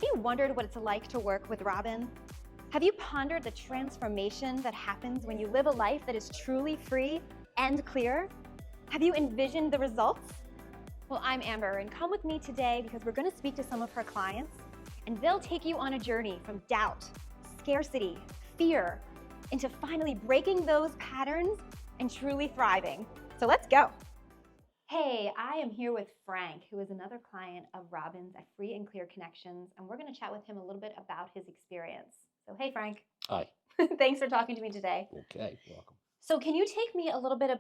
Have you wondered what it's like to work with Robin? Have you pondered the transformation that happens when you live a life that is truly free and clear? Have you envisioned the results? Well, I'm Amber, and come with me today because we're going to speak to some of her clients, and they'll take you on a journey from doubt, scarcity, fear, into finally breaking those patterns and truly thriving. So let's go. Hey, I am here with Frank, who is another client of Robin's at Free and Clear Connections, and we're going to chat with him a little bit about his experience. So, hey, Frank. Hi. Thanks for talking to me today. Okay, welcome. So, can you take me a little bit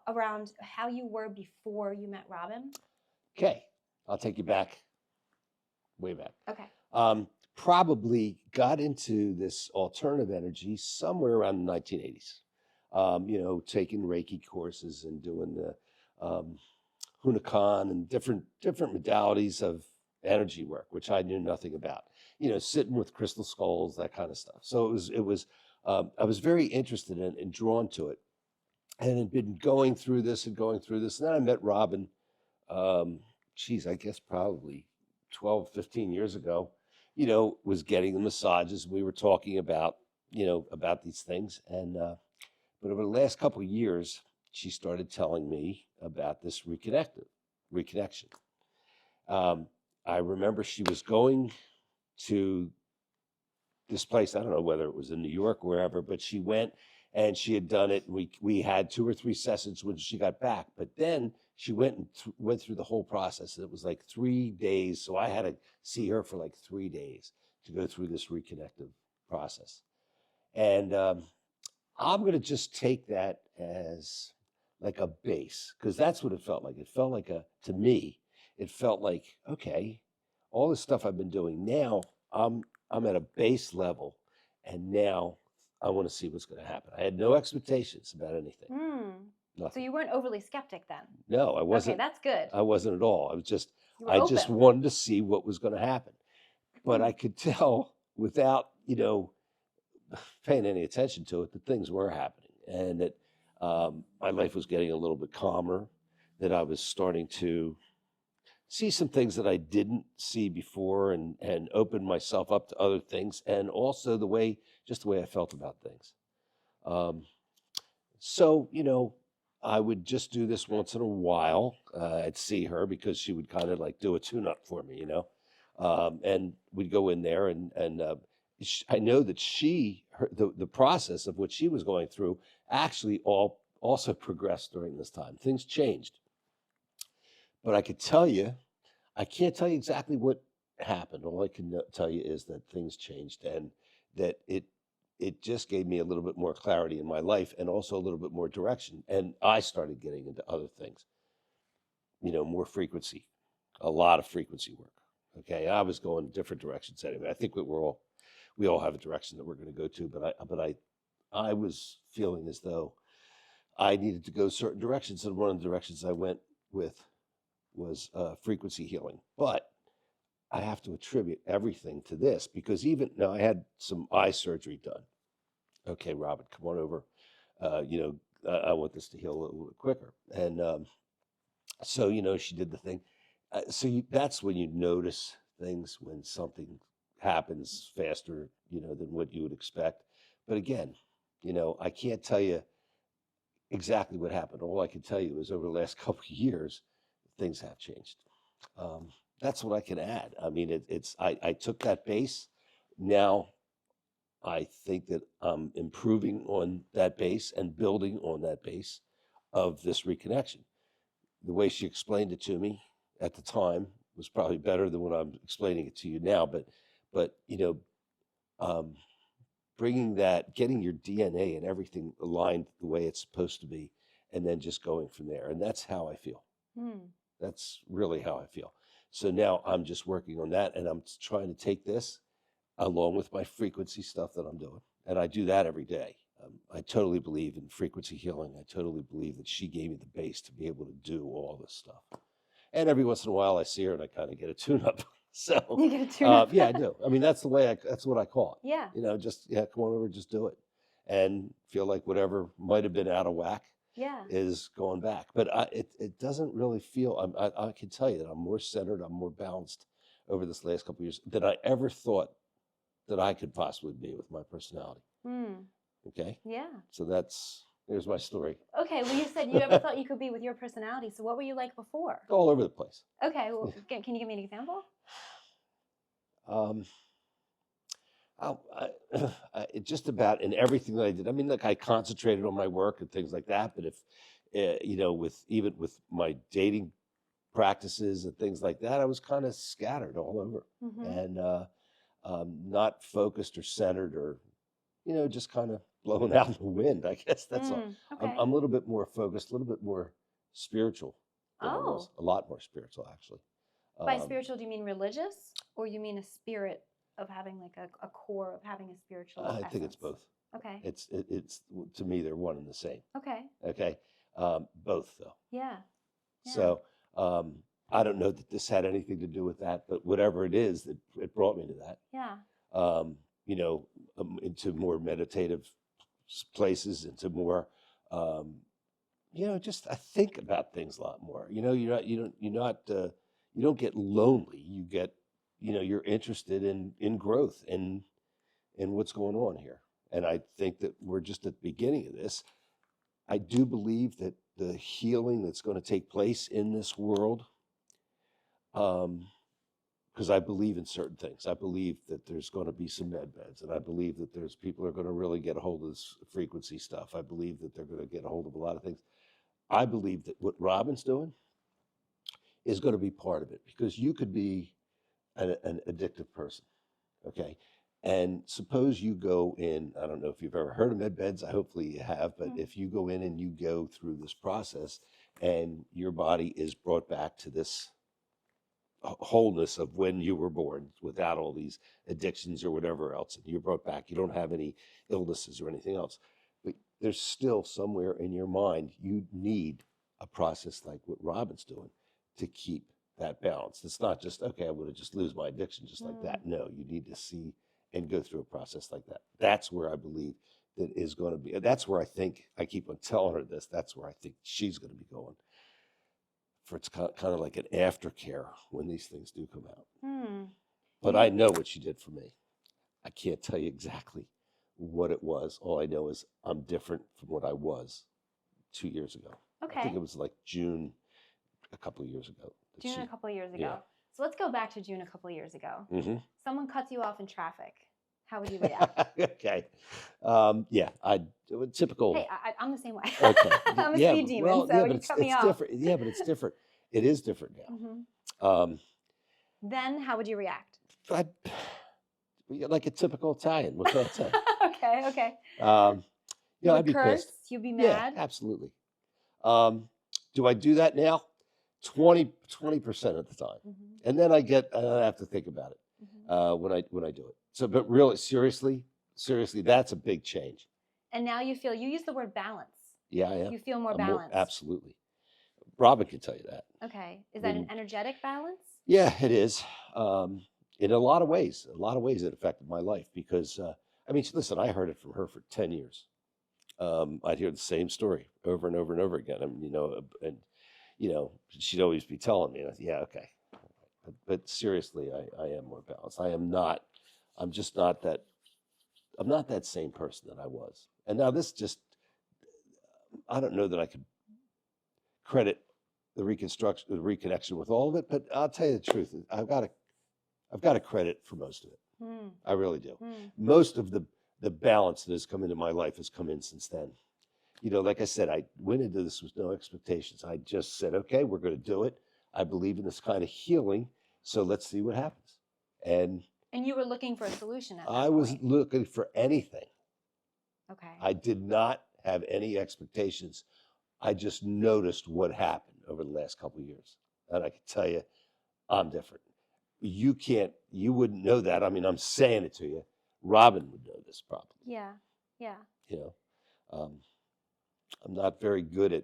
around how you were before you met Robin? Okay, I'll take you back, way back. Okay. Probably got into this alternative energy somewhere around the 1980s. Taking Reiki courses and doing the Hunakan and different modalities of energy work, which I knew nothing about. Sitting with crystal skulls, that kind of stuff. So I was very interested in and drawn to it, and had been going through this. And then I met Robin. I guess probably 12, 15 years ago. Was getting the massages. We were talking about about these things, and but over the last couple of years, she started telling me about this reconnection. I remember she was going to this place. I don't know whether it was in New York or wherever, but she went and she had done it. We had 2 or 3 sessions when she got back, but then she went through the whole process. It was like 3 days. So I had to see her for like 3 days to go through this reconnective process. And I'm going to just take that as like a base, because that's what it felt like. It felt like to me, it felt like, okay, all this stuff I've been doing now, I'm at a base level, and now I want to see what's going to happen. I had no expectations about anything. So you weren't overly skeptic then? No, I wasn't. Okay, that's good. I wasn't at all. I just open. wanted to see what was going to happen. But I could tell without, paying any attention to it, that things were happening, and that my life was getting a little bit calmer, that I was starting to see some things that I didn't see before, and open myself up to other things, and also the way I felt about things. So, I would just do this once in a while. I'd see her because she would kind of like do a tune-up for me, and we'd go in there, and I know that the process of what she was going through actually also progressed during this time. Things changed, but I can't tell you exactly what happened. All I can tell you is that things changed, and that it just gave me a little bit more clarity in my life, and also a little bit more direction. And I started getting into other things, more frequency, a lot of frequency work. Okay. I was going different directions anyway. I think we all have a direction that we're going to go to, but I was feeling as though I needed to go certain directions. And one of the directions I went with was frequency healing. But I have to attribute everything to this, because even now I had some eye surgery done. Okay, Robin, come on over. I want this to heal a little bit quicker. And so, she did the thing. That's when you notice things, when something happens faster, than what you would expect. But again, I can't tell you exactly what happened. All I can tell you is over the last couple of years, things have changed. That's what I can add. I mean, I took that base. Now I think that I'm improving on that base and building on that base of this reconnection. The way she explained it to me at the time was probably better than what I'm explaining it to you now. But bringing that, getting your DNA and everything aligned the way it's supposed to be, and then just going from there. And that's how I feel. That's really how I feel. So now I'm just working on that, and I'm trying to take this along with my frequency stuff that I'm doing. And I do that every day. I totally believe in frequency healing. I totally believe that she gave me the base to be able to do all this stuff. And every once in a while I see her and I kind of get a tune-up. So you get a tune-up. yeah, I do. I mean, that's what I call it. Yeah. Come on over, just do it. And feel like whatever might have been out of whack is going back. But it doesn't really feel, I can tell you that I'm more centered, I'm more balanced, over this last couple of years than I ever thought that I could possibly be with my personality. Okay. Yeah. So there's my story. Okay. Well, you said you never thought you could be with your personality. So what were you like before? All over the place. Okay. Well, can you give me an example? It just about in everything that I did. I mean, like I concentrated on my work and things like that. But if with my dating practices and things like that, I was kind of scattered all over and not focused or centered or just kind of blown out in the wind. I guess that's all. Okay. I'm a little bit more focused, a little bit more spiritual than I was. A lot more spiritual, actually. By spiritual, do you mean religious, or you mean a spirit of having like a core of having a spiritual I think it's both. Okay. It's to me they're one and the same. Okay. Okay. Both though. Yeah. So I don't know that this had anything to do with that, but whatever it is, it brought me to that. Yeah. Into more meditative places, into more, just I think about things a lot more. You don't get lonely. You get, you're interested in growth and in what's going on here. And I think that we're just at the beginning of this. I do believe that the healing that's going to take place in this world, because I believe in certain things. I believe that there's going to be some med beds, and I believe that there's people are going to really get a hold of this frequency stuff. I believe that they're going to get a hold of a lot of things. I believe that what Robin's doing is going to be part of it, because you could be an addictive person, okay? And suppose you go in, I don't know if you've ever heard of med beds, hopefully you have, but if you go in and you go through this process and your body is brought back to this wholeness of when you were born without all these addictions or whatever else, and you're brought back, you don't have any illnesses or anything else, but there's still somewhere in your mind you need a process like what Robin's doing to keep that balance. It's not just, okay, I'm going to just lose my addiction just like that. No, you need to see and go through a process like that. That's where I believe that is going to be, that's where I think, I keep on telling her this, that's where I think she's going to be going. For it's kind of like an aftercare when these things do come out. But I know what she did for me. I can't tell you exactly what it was. All I know is I'm different from what I was 2 years ago. Okay. I think it was like June a couple of years ago. June a couple of years ago. Yeah. So let's go back to June a couple of years ago. Mm-hmm. Someone cuts you off in traffic. How would you react? Okay. Typical. Hey, I'm the same way. Okay. I'm a speed demon, so you cut me off. Different. Yeah, but it's different. It is different now. Then how would you react? Like a typical Italian. What can I say? Okay. You would I'd be curse? pissed. You'd be mad? Yeah, absolutely. Do I do that now? 20% of the time. And then I have to think about it when I do it. So, but really, seriously, that's a big change. And now you use the word balance. Yeah, I am. You feel more balanced. Absolutely. Robin can tell you that. Okay. Is that an energetic balance? Yeah, it is. In a lot of ways. It affected my life because, listen, I heard it from her for 10 years. I'd hear the same story over and over and over again. She'd always be telling me, yeah, okay. But seriously, I am more balanced. I'm not that same person that I was. And now I don't know that I could credit the reconnection with all of it, but I'll tell you the truth. I've got to credit for most of it. I really do. Most of the balance that has come into my life has come in since then. Like I said, I went into this with no expectations. I just said, okay, we're going to do it. I believe in this kind of healing, so let's see what happens. And you were looking for a solution at that I was looking for anything. Okay. I did not have any expectations. I just noticed what happened over the last couple of years. And I can tell you, I'm different. You wouldn't know that. I'm saying it to you. Robin would know this probably. Yeah. I'm not very good at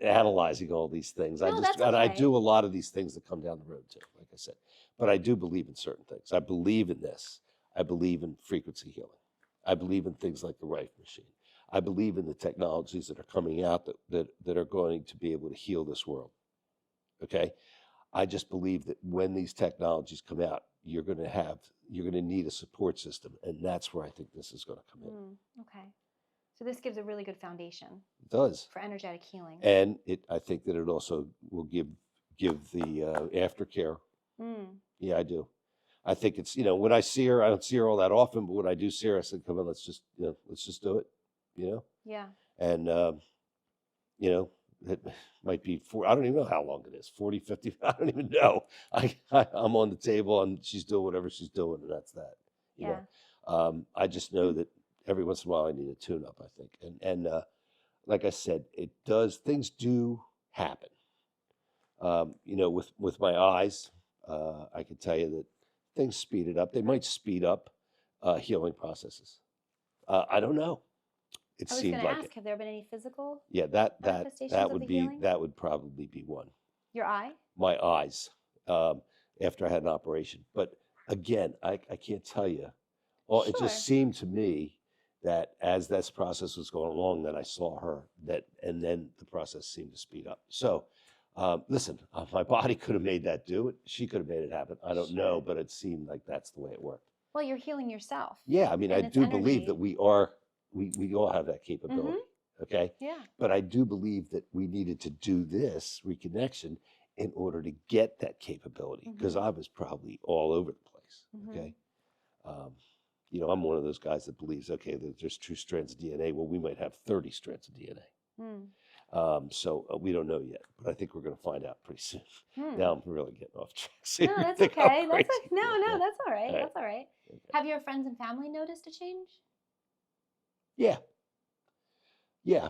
analyzing all these things. No, that's okay. And I do a lot of these things that come down the road too, like I said. But I do believe in certain things. I believe in this. I believe in frequency healing. I believe in things like the Rife machine. I believe in the technologies that are coming out that are going to be able to heal this world. Okay? I just believe that when these technologies come out, you're going to need a support system, and that's where I think this is going to come in. Okay. So this gives a really good foundation. It does. For energetic healing. And I think that it also will give the aftercare. Yeah, I do. I think it's, when I see her, I don't see her all that often, but when I do see her, I said, come on, let's just do it, Yeah. And, it might be I don't even know how long it is, 40, 50, I don't even know. I'm on the table and she's doing whatever she's doing, and that's that, you know. I just know that every once in a while I need a tune-up, I think. And like I said, things do happen. With my eyes, I can tell you that things speed it up. They might speed up healing processes. I don't know. It I was seemed going to like ask, have there been any physical that of would the be healing? that would probably be one. Your eye? My eyes, after I had an operation. But again, I can't tell you. Well, it Sure. just seemed to me that as this process was going along, that I saw her, and then the process seemed to speed up. So, listen, my body could have made that do it. She could have made it happen. I don't know, but it seemed like that's the way it worked. Well, you're healing yourself. Yeah, I mean, I And it's do believe energy. that we all have that capability. Okay. Yeah. But I do believe that we needed to do this reconnection in order to get that capability, because I was probably all over the place. Okay. I'm one of those guys that believes, okay, that there's 2 strands of DNA. Well, we might have 30 strands of DNA. So we don't know yet, but I think we're going to find out pretty soon. Now I'm really getting off track. So No, that's think I'm okay. crazy. No, that's all right. All right. That's all right. Okay. Have your friends and family noticed a change? Yeah. Yeah.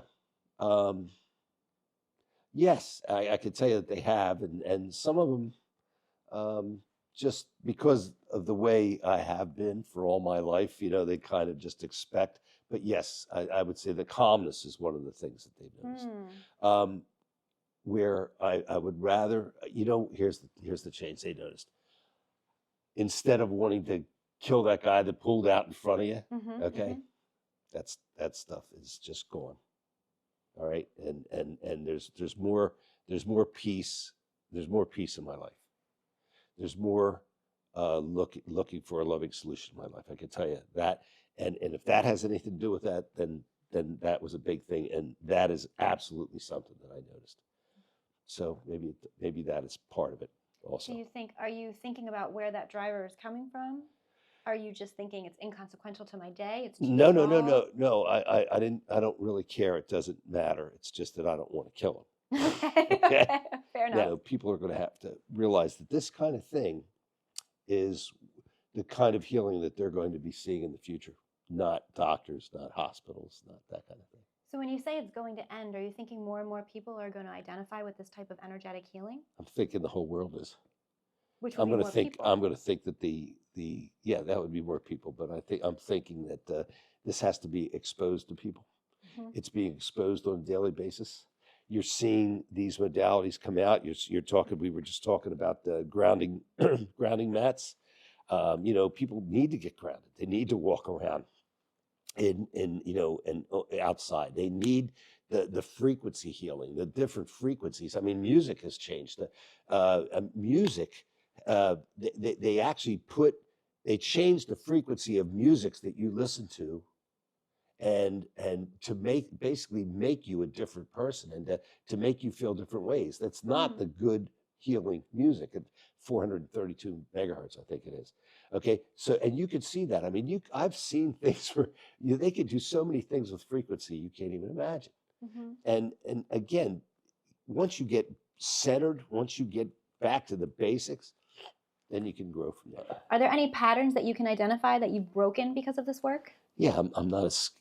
Yes, I could tell you that they have, and some of them, just because of the way I have been for all my life, they kind of just expect. But yes, I would say the calmness is one of the things that they've noticed. Where I would rather, here's the change they noticed. Instead of wanting to kill that guy that pulled out in front of you, okay, that stuff is just gone. All right, and there's more peace. There's more peace in my life. There's more looking for a loving solution in my life. I can tell you that, and if that has anything to do with that, then that was a big thing, and that is absolutely something that I noticed. So maybe that is part of it also. Are you thinking about where that driver is coming from? Are you just thinking it's inconsequential to my day? It's No. I don't really care. It doesn't matter. It's just that I don't want to kill him. Okay. Fair enough. People are going to have to realize that this kind of thing is the kind of healing that they're going to be seeing in the future. Not doctors, not hospitals, not that kind of thing. So when you say it's going to end, are you thinking more and more people are going to identify with this type of energetic healing? I'm thinking the whole world is. Which would be more people. I'm going to think that that would be more people, but I'm thinking that this has to be exposed to people. It's being exposed on a daily basis. You're seeing these modalities come out. We were just talking about the grounding mats. People need to get grounded. They need to walk around and outside. They need the frequency healing, the different frequencies. I mean, music has changed. Music. They changed the frequency of music that you listen to, and to basically make you a different person, and to make you feel different ways. That's not the good healing music at 432 megahertz, I think it is. Okay, so and you can see that. I mean, I've seen things where they can do so many things with frequency you can't even imagine. And again, once you get centered, once you get back to the basics, then you can grow from there. Are there any patterns that you can identify that you've broken because of this work? Yeah, I'm not as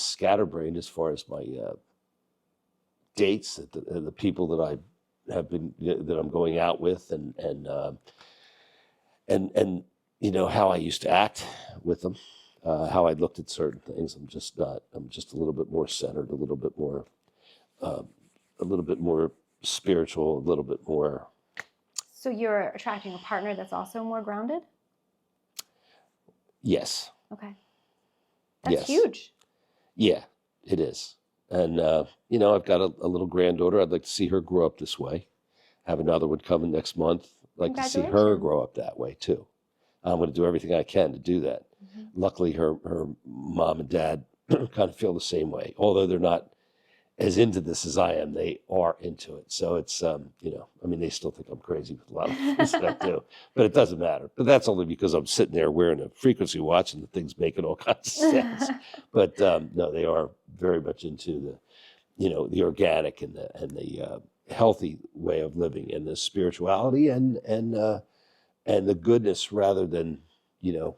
scatterbrained as far as my dates, the people that I have been that I'm going out with, and how I used to act with them, how I looked at certain things. I'm just a little bit more centered, a little bit more spiritual, a little bit more. So you're attracting a partner that's also more grounded? Yes. Okay. That's huge. Yeah, it is. And, I've got a little granddaughter. I'd like to see her grow up this way. Have another one coming next month. I'd like to see her grow up that way too. I'm going to do everything I can to do that. Luckily, her mom and dad kind of feel the same way. Although they're not as into this as I am, they are into it. So it's, you know, I mean, they still think I'm crazy with a lot of things that I do, but it doesn't matter. But that's only because I'm sitting there wearing a frequency watch and the thing's making all kinds of sense. But no, they are very much into the, you know, the organic and the healthy way of living and the spirituality and the goodness rather than, you know,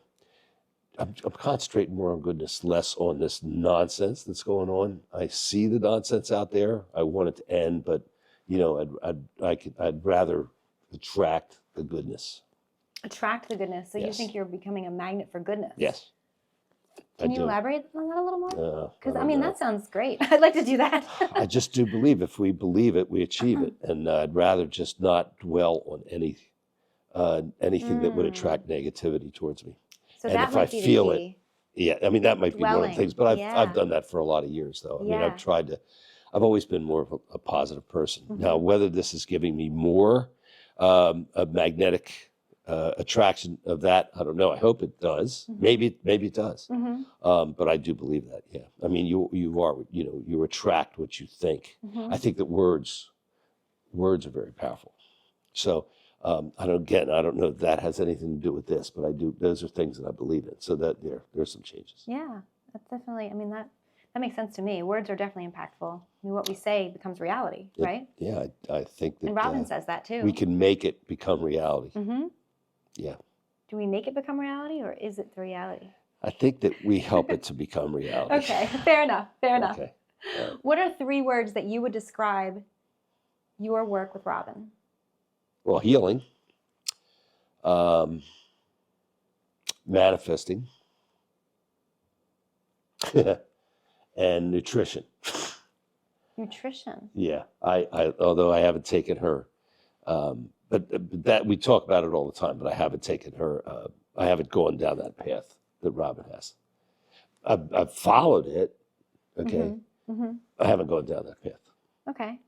I'm concentrating more on goodness, less on this nonsense that's going on. I see the nonsense out there. I want it to end, but you know, I'd rather attract the goodness. Attract the goodness. So you Yes. think you're becoming a magnet for goodness? Yes. Can I you do. elaborate on that a little more? Because I don't mean, know. that sounds great. I'd like to do that. I just do believe if we believe it, we achieve it, and I'd rather just not dwell on anything that would attract negativity towards me. So And that if I might be the feel it, key. yeah, I mean, that might be one of the Dwelling. things, but I've Yeah. done that for a lot of years, though. I mean, Yeah. I've always been more of a positive person. Mhm. Now, whether this is giving me more a magnetic attraction of that, I don't know. I hope it does. Mhm. Maybe it does. Mm-hmm. But I do believe that. Yeah. I mean, you are, you know, you attract what you think. Mm-hmm. I think that words are very powerful. So I don't know if that has anything to do with this, but I do. Those are things that I believe in. So that there's some changes. Yeah, that's definitely. I mean, that makes sense to me. Words are definitely impactful. I mean, what we say becomes reality, right? Yeah, I think that And Robin says that too. we can make it become reality. Mm-hmm. Yeah. Do we make it become reality, or is it the reality? I think that we help it to become reality. Okay, fair enough. Fair enough. Okay. What are 3 words that you would describe your work with Robin? Well, healing, manifesting, and nutrition. Nutrition. Yeah, I although I haven't taken her, but that we talk about it all the time. But I haven't taken her. I haven't gone down that path that Robin has. I've followed it. Okay, Mm-hmm. Mm-hmm. I haven't gone down that path. Okay.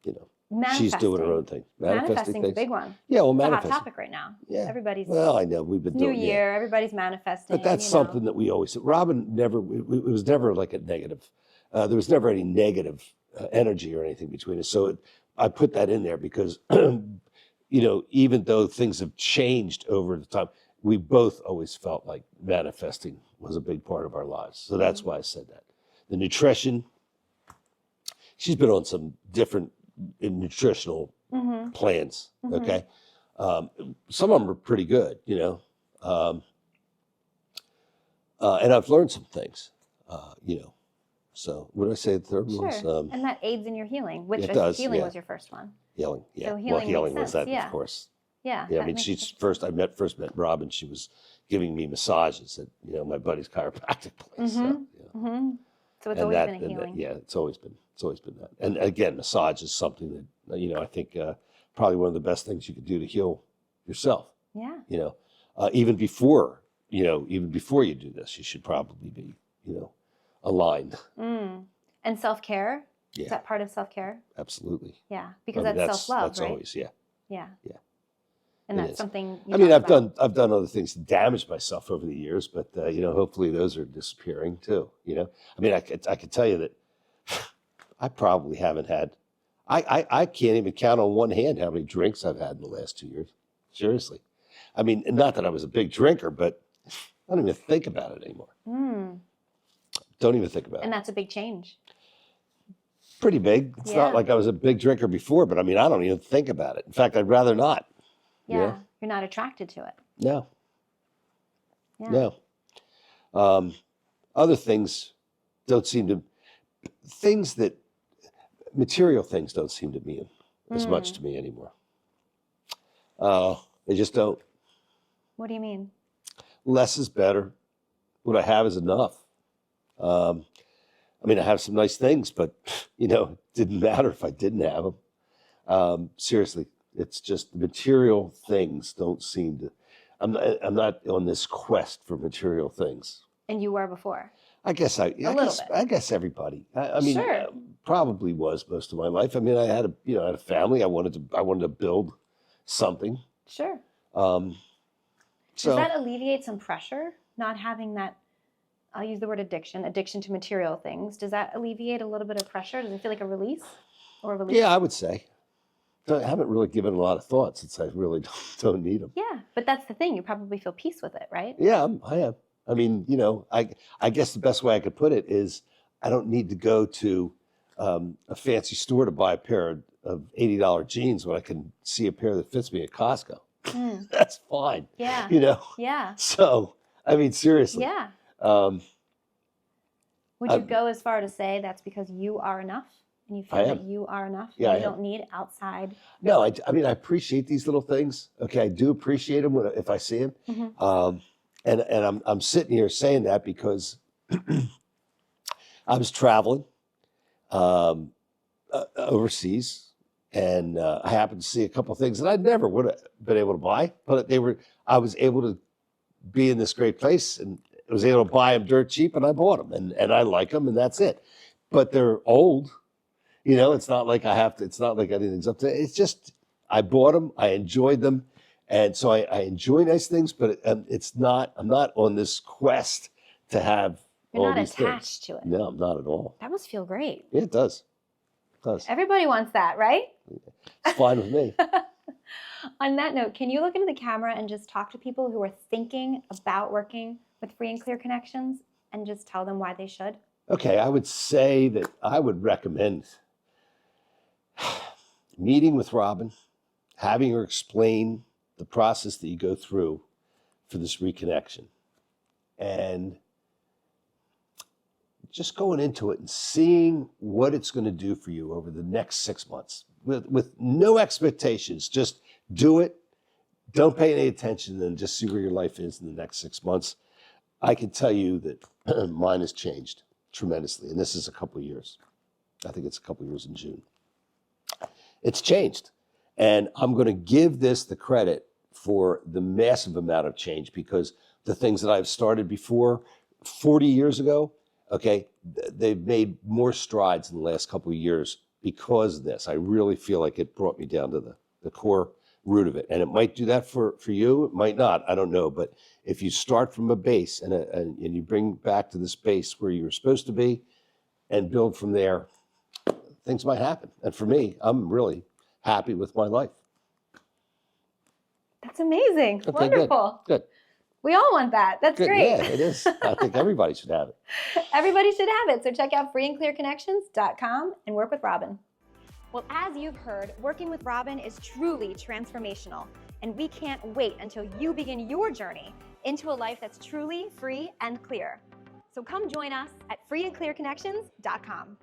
You know, Manifesting. she's doing her own thing. Manifesting's a things. big one. Yeah, well, It's a hot manifesting. topic right now. Yeah. Everybody's Well, I know we've been New doing. Year. Everybody's manifesting. But that's you know. something that we always. Robin never. It was never like a negative. There was never any negative energy or anything between us. So I put that in there because, you know, even though things have changed over the time, we both always felt like manifesting was a big part of our lives. So that's why I said that. The nutrition. She's been on some different nutritional Mm-hmm. plans. Mhm. Okay. Some of them are pretty good, you know. And I've learned some things, you know. So what did I say? The third one was Sure. And that aids in your healing, which it does, healing yeah. was your first one. healing. Yeah. So Well, healing healing makes was sense, that, yeah. of course. Yeah. Yeah. I that mean, makes she's sense. first met Robin. She was giving me massages at, you know, my buddy's chiropractic place. So, Mhm. yeah. Mm-hmm. So it's And always that, been a and that- healing. yeah, it's always been that. And again, massage is something that, you know, I think probably one of the best things you could do to heal yourself. Yeah. You know, even before you do this, you should probably be, you know, aligned. Mm. And self-care? Yeah. Is that part of self-care? Absolutely. Yeah. Because I mean, that's self-love, that's right? always, yeah. Yeah. Yeah. And It that's is. something you I mean, talk about. I've done other things to damage myself over the years, but you know, hopefully those are disappearing too. You know, I mean, I could tell you that I probably haven't had. I can't even count on one hand how many drinks I've had in the last 2 years. Seriously, I mean, not that I was a big drinker, but I don't even think about it anymore. Mm. Don't even think about And it. that's a big change. Pretty big. It's Yeah. not like I was a big drinker before, but I mean, I don't even think about it. In fact, I'd rather not. Yeah. Yeah. You're not attracted to it. No. Yeah. No. Other things don't seem to, material things don't seem to mean as much to me anymore. They just don't. What do you mean? Less is better. What I have is enough. I mean, I have some nice things, but, you know, it didn't matter if I didn't have them. Seriously, it's just material things don't seem to, I'm not on this quest for material things. And you were before. I guess I little guess, bit. I guess everybody. I mean, Sure. probably was most of my life. I mean, I had a family. I wanted to build something. Sure. Does that alleviate some pressure, not having that, I'll use the word addiction to material things? Does that alleviate a little bit of pressure? Does it feel like a release or a relief? Yeah, I would say. I haven't really given a lot of thought since I really don't need them. Yeah, but that's the thing. You probably feel peace with it, right? Yeah, I am. I mean, I guess the best way I could put it is I don't need to go to a fancy store to buy a pair of $80 jeans when I can see a pair that fits me at Costco. That's fine. Yeah. Yeah. So, I mean, seriously. Yeah. Um, Would you go as far to say that's because you are enough and you feel that you are enough? Yeah, you don't need outside. No, I mean, I appreciate these little things. Okay, I do appreciate them if I see them. And I'm sitting here saying that because I was traveling overseas, and I happened to see a couple of things that I never would have been able to buy, but I was able to be in this great place and I was able to buy them dirt cheap, and I bought them, and I like them, and that's it. But they're old, it's not like it's not like anything's up to, it's just, I bought them, I enjoyed them. And so I enjoy nice things, but I'm not on this quest to have You're all not these attached things. to it. No, I'm not at all. That must feel great. Yeah, it does. It does. Everybody wants that, right? It's fine with me. On that note, can you look into the camera and just talk to people who are thinking about working with Free and Clear Connections and just tell them why they should? Okay, I would say that I would recommend meeting with Robin, having her explain the process that you go through for this reconnection, and just going into it and seeing what it's going to do for you over the next 6 months with no expectations. Just do it. Don't pay any attention, and just see where your life is in the next 6 months. I can tell you that mine has changed tremendously, and this is a couple of years. I think it's a couple of years in June. It's changed, and I'm going to give this the credit for the massive amount of change, because the things that I've started before 40 years ago, okay, they've made more strides in the last couple of years because of this. I really feel like it brought me down to the core root of it. And it might do that for you, it might not, I don't know. But if you start from a base and you bring back to this base where you're supposed to be and build from there, things might happen. And for me, I'm really happy with my life. That's amazing. Okay, wonderful. Good. We all want that. That's Good. great. Yeah, it is. I think everybody should have it. Everybody should have it. So check out freeandclearconnections.com and work with Robin. Well, as you've heard, working with Robin is truly transformational, and we can't wait until you begin your journey into a life that's truly free and clear. So come join us at freeandclearconnections.com.